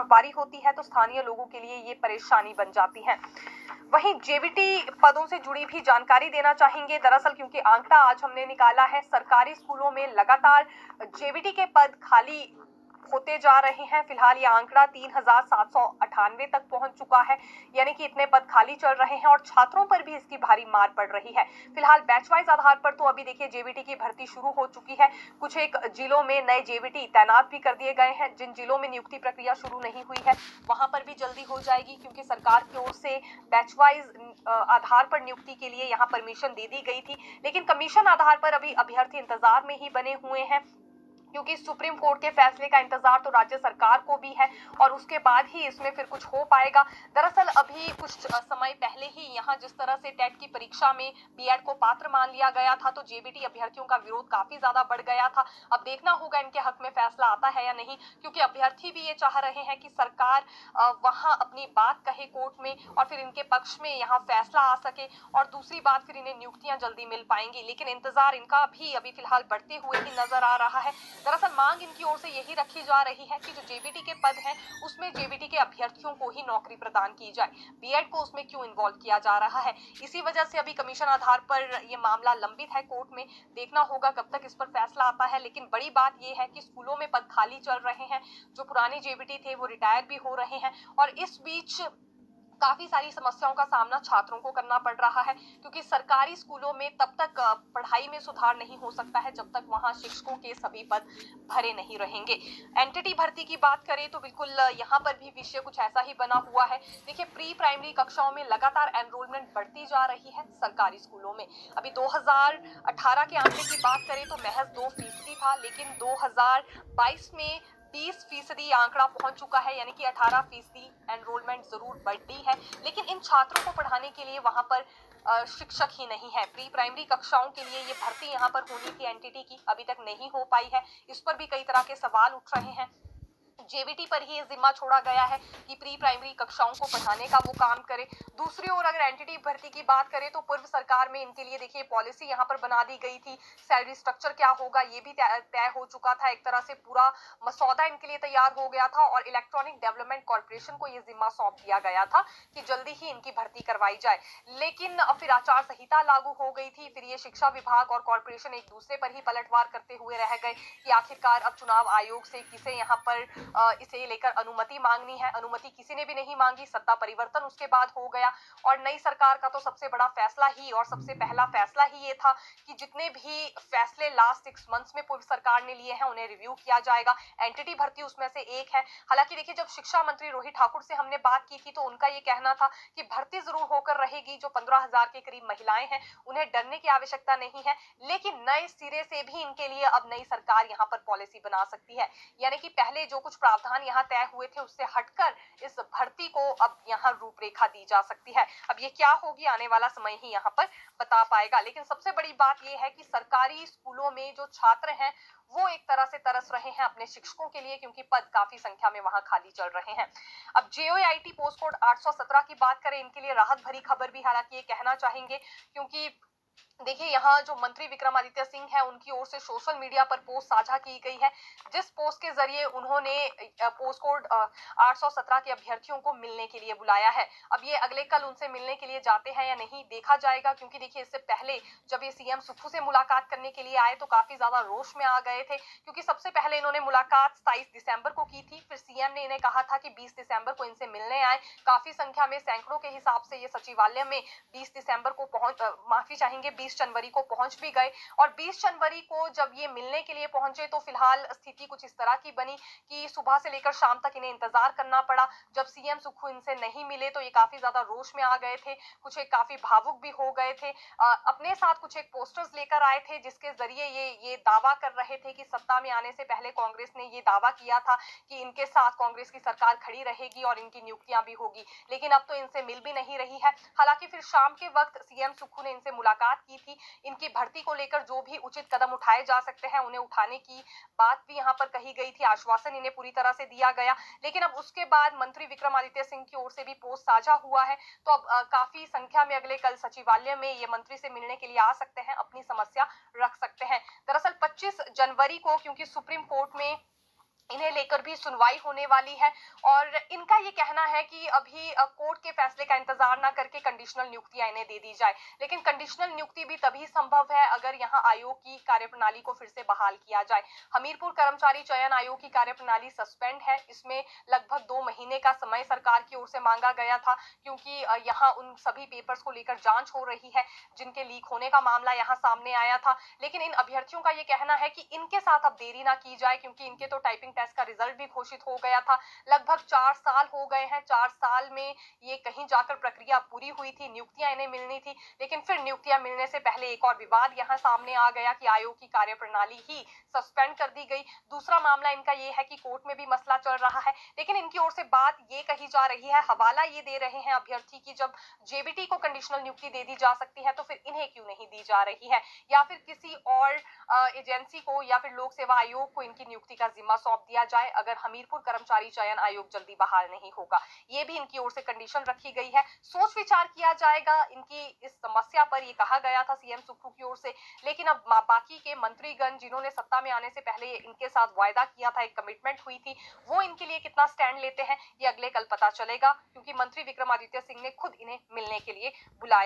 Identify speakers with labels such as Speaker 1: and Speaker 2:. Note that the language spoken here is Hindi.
Speaker 1: बर्फबारी होती है तो स्थानीय लोगों के लिए ये परेशानी बन जाती है। वहीं जेबीटी पदों से जुड़ी भी जानकारी देना चाहेंगे। दरअसल क्योंकि आंकड़ा आज हमने निकाला है, सरकारी स्कूलों में लगातार जेबीटी के पद खाली होते जा रहे हैं। फिलहाल ये आंकड़ा 3798 तक पहुंच चुका है, यानी कि इतने पद खाली चल रहे हैं और छात्रों पर भी इसकी भारी मार पड़ रही है। फिलहाल बैच वाइज आधार पर तो अभी देखिए जेबीटी की भर्ती शुरू हो चुकी है। कुछ एक जिलों में नए जेबीटी तैनात भी कर दिए गए हैं। जिन जिलों में नियुक्ति प्रक्रिया शुरू नहीं हुई है वहां पर भी जल्दी हो जाएगी, क्योंकि सरकार की ओर से बैच वाइज आधार पर नियुक्ति के लिए यहाँ परमिशन दे दी गई थी। लेकिन कमीशन आधार पर अभी अभ्यर्थी इंतजार में ही बने हुए हैं, क्योंकि सुप्रीम कोर्ट के फैसले का इंतजार तो राज्य सरकार को भी है और उसके बाद ही इसमें फिर कुछ हो पाएगा। दरअसल अभी कुछ समय पहले ही यहाँ जिस तरह से टेट की परीक्षा में बीएड को पात्र मान लिया गया था, तो जेबीटी अभ्यर्थियों का विरोध काफी ज्यादा बढ़ गया था। अब देखना होगा इनके हक में फैसला आता है या नहीं, क्योंकि अभ्यर्थी भी ये चाह रहे हैं कि सरकार वहां अपनी बात कहे कोर्ट में और फिर इनके पक्ष में यहाँ फैसला आ सके, और दूसरी बात फिर इन्हें नियुक्तियां जल्दी मिल पाएंगी। लेकिन इंतजार इनका भी अभी फिलहाल बढ़ते हुए ही नजर आ रहा है। दरअसल मांग इनकी ओर से यही रखी जा रही है कि जो जेबीटी के पद हैं उसमें जेबीटी के अभ्यर्थियों को ही नौकरी प्रदान की जाए, बीएड को उसमें क्यों इन्वॉल्व किया जा रहा है। इसी वजह से अभी कमीशन आधार पर ये मामला लंबित है कोर्ट में। देखना होगा कब तक इस पर फैसला आता है। लेकिन बड़ी बात यह है कि स्कूलों में पद खाली चल रहे हैं, जो पुराने जेबीटी थे वो रिटायर भी हो रहे हैं, और इस बीच काफी सारी समस्याओं का सामना छात्रों को करना पड़ रहा है, क्योंकि सरकारी स्कूलों में तब तक पढ़ाई में सुधार नहीं हो सकता है जब तक वहां शिक्षकों के सभी पद भरे नहीं रहेंगे। एनटीटी भर्ती की बात करें तो बिल्कुल यहाँ पर भी विषय कुछ ऐसा ही बना हुआ है। देखिए, प्री प्राइमरी कक्षाओं में लगातार एनरोलमेंट बढ़ती जा रही है सरकारी स्कूलों में। अभी 2018 के आंकड़े की बात करें तो महज 2% था, लेकिन 2022 में 20% आंकड़ा पहुंच चुका है, यानी कि 18% एनरोलमेंट जरूर बढ़ी है। लेकिन इन छात्रों को पढ़ाने के लिए वहां पर शिक्षक ही नहीं है। प्री प्राइमरी कक्षाओं के लिए ये भर्ती यहाँ पर होनी थी एनटीटी की, अभी तक नहीं हो पाई है। इस पर भी कई तरह के सवाल उठ रहे हैं। जेबीटी पर ही जिम्मा छोड़ा गया है कि प्री प्राइमरी कक्षाओं को पढ़ाने का वो काम करे। दूसरी ओर अगर एनटीटी भर्ती की बात करें तो पूर्व सरकार में इनके लिए देखिए पॉलिसी यहाँ पर बना दी गई थी। सैलरी स्ट्रक्चर क्या होगा ये भी तय हो चुका था। एक तरह से पूरा मसौदा इनके लिए तैयार हो गया था और इलेक्ट्रॉनिक डेवलपमेंट कॉर्पोरेशन को ये जिम्मा सौंप दिया गया था कि जल्दी ही इनकी भर्ती करवाई जाए। लेकिन फिर आचार संहिता लागू हो गई थी। फिर ये शिक्षा विभाग और कॉर्पोरेशन एक दूसरे पर ही पलटवार करते हुए रह गए कि आखिरकार अब चुनाव आयोग से किसे यहाँ पर इसे लेकर अनुमति मांगनी है। अनुमति किसी ने भी नहीं मांगी। सत्ता परिवर्तन उसके बाद हो गया और नई सरकार का तो सबसे बड़ा फैसला ही और सबसे पहला फैसला ही ये था कि जितने भी फैसले लास्ट 6 मंथ्स में पूर्व सरकार ने लिए हैं उन्हें रिव्यू किया जाएगा। एनटीटी भर्ती उसमें से एक है। हालांकि देखिए, जब शिक्षा मंत्री रोहित ठाकुर से हमने बात की थी तो उनका ये कहना था कि भर्ती जरूर होकर रहेगी। जो 15,000 के करीब महिलाएं हैं उन्हें डरने की आवश्यकता नहीं है, लेकिन नए सिरे से भी इनके लिए अब नई सरकार यहाँ पर पॉलिसी बना सकती है। यानी कि पहले जो कुछ प्रावधान यहाँ तय हुए थे उससे हटकर इस भर्ती को अब यहाँ रूपरेखा दी जा सकती है। अब ये क्या होगी आने वाला समय ही यहाँ पर बता पाएगा। लेकिन सबसे बड़ी बात यह है कि सरकारी स्कूलों में जो छात्र हैं वो एक तरह से तरस रहे हैं अपने शिक्षकों के लिए, क्योंकि पद काफी संख्या में वहां खाली चल रहे हैं। अब जेओआईटी पोस्ट कोड 817 की बात करें, इनके लिए राहत भरी खबर भी हालांकि ये कहना चाहेंगे, क्योंकि देखिए यहाँ जो मंत्री विक्रमादित्य सिंह है उनकी ओर से सोशल मीडिया पर पोस्ट साझा की गई है, जिस पोस्ट के जरिए उन्होंने पोस्ट कोड 817 के अभ्यर्थियों को मिलने के लिए बुलाया है। अब ये अगले कल उनसे मिलने के लिए जाते हैं या नहीं देखा जाएगा, क्योंकि देखिए इससे पहले जब ये सीएम सुक्खू से मुलाकात करने के लिए आए तो काफी ज्यादा रोष में आ गए थे, क्योंकि सबसे पहले इन्होंने मुलाकात 27 दिसंबर को की थी। फिर सीएम ने इन्हें कहा था कि 20 दिसंबर को इनसे मिलने आए। काफी संख्या में सैकड़ों के हिसाब से ये सचिवालय में 20 दिसंबर को माफी चाहेंगे 20 जनवरी को पहुंच भी गए। और 20 जनवरी को जब ये मिलने के लिए पहुंचे तो फिलहाल स्थिति कुछ इस तरह की बनी कि सुबह से लेकर शाम तक इन्हें इंतजार करना पड़ा। जब सीएम सुक्खू इनसे नहीं मिले तो ये काफी ज्यादा रोष में आ गए थे, कुछ एक काफी भावुक भी हो गए थे। अपने साथ कुछ एक पोस्टर्स लेकर आए थे जिसके जरिए ये दावा कर रहे थे कि सत्ता में आने से पहले कांग्रेस ने ये दावा किया था कि इनके साथ कांग्रेस की सरकार खड़ी रहेगी और इनकी नियुक्तियां भी होगी। लेकिन अब तो इनसे मिल भी नहीं रही है। हालांकि फिर शाम के वक्त सीएम सुक्खू ने इनसे मुलाकात की थी। इनकी भर्ती को लेकर जो भी उचित कदम उठाए जा सकते हैं उन्हें उठाने की बात भी यहाँ पर कही गई थी। आश्वासन इन्हें पूरी तरह से दिया गया। लेकिन अब उसके बाद मंत्री विक्रमादित्य सिंह की ओर से भी पोस्ट साझा हुआ है, तो अब काफी संख्या में अगले कल सचिवालय में ये मंत्री से मिलने के लिए आ सकते हैं, अपनी समस्या रख सकते हैं। दरअसल 25 जनवरी को क्योंकि सुप्रीम कोर्ट में इन्हें लेकर भी सुनवाई होने वाली है और इनका ये कहना है कि अभी कोर्ट के फैसले का इंतजार ना करके कंडीशनल नियुक्तियां इन्हें दे दी जाए। लेकिन कंडीशनल नियुक्ति भी तभी संभव है अगर यहां आयोग की कार्यप्रणाली को फिर से बहाल किया जाए। हमीरपुर कर्मचारी चयन आयोग की कार्यप्रणाली सस्पेंड है। इसमें लगभग 2 महीने का समय सरकार की ओर से मांगा गया था, क्योंकि यहाँ उन सभी पेपर्स को लेकर जांच हो रही है जिनके लीक होने का मामला यहाँ सामने आया था। लेकिन इन अभ्यर्थियों का ये कहना है कि इनके साथ अब देरी ना की जाए, क्योंकि इनके तो टाइपिंग टेस्ट का रिजल्ट भी घोषित हो गया था। लगभग 4 साल हो गए हैं। 4 साल में ये कहीं जाकर प्रक्रिया पूरी हुई थी, नियुक्तियां इन्हें मिलनी थी, लेकिन फिर नियुक्तियां मिलने से पहले एक और विवाद यहां सामने आ गया कि आयोग की कार्यप्रणाली ही सस्पेंड कर दी गई। दूसरा मामला इनका ये है कि कोर्ट में भी मसला चल रहा है, लेकिन इनकी ओर से बात ये कही जा रही है, हवाला ये दे रहे हैं अभ्यर्थी की, जब जेबीटी को कंडीशनल नियुक्ति दे दी जा सकती है तो फिर इन्हें क्यों नहीं दी जा रही है, या फिर किसी और एजेंसी को या फिर लोक सेवा आयोग को इनकी नियुक्ति का जिम्मा सौंप दिया जाए अगर हमीरपुर कर्मचारी चयन आयोग जल्दी बहाल नहीं होगा। ये भी इनकी ओर से कंडीशन रखी गई है। सोच विचार किया जाएगा इनकी इस समस्या पर, ये कहा गया था सीएम सुप्रू की ओर से। लेकिन अब बाकी के मंत्रीगण जिन्होंने सत्ता में आने से पहले इनके साथ वायदा किया था, एक कमिटमेंट हुई थी, वो इनके लिए कितना स्टैंड लेते हैं ये अगले कल पता चलेगा, क्योंकि मंत्री विक्रमादित्य सिंह ने खुद इन्हें मिलने के लिए बुलाया।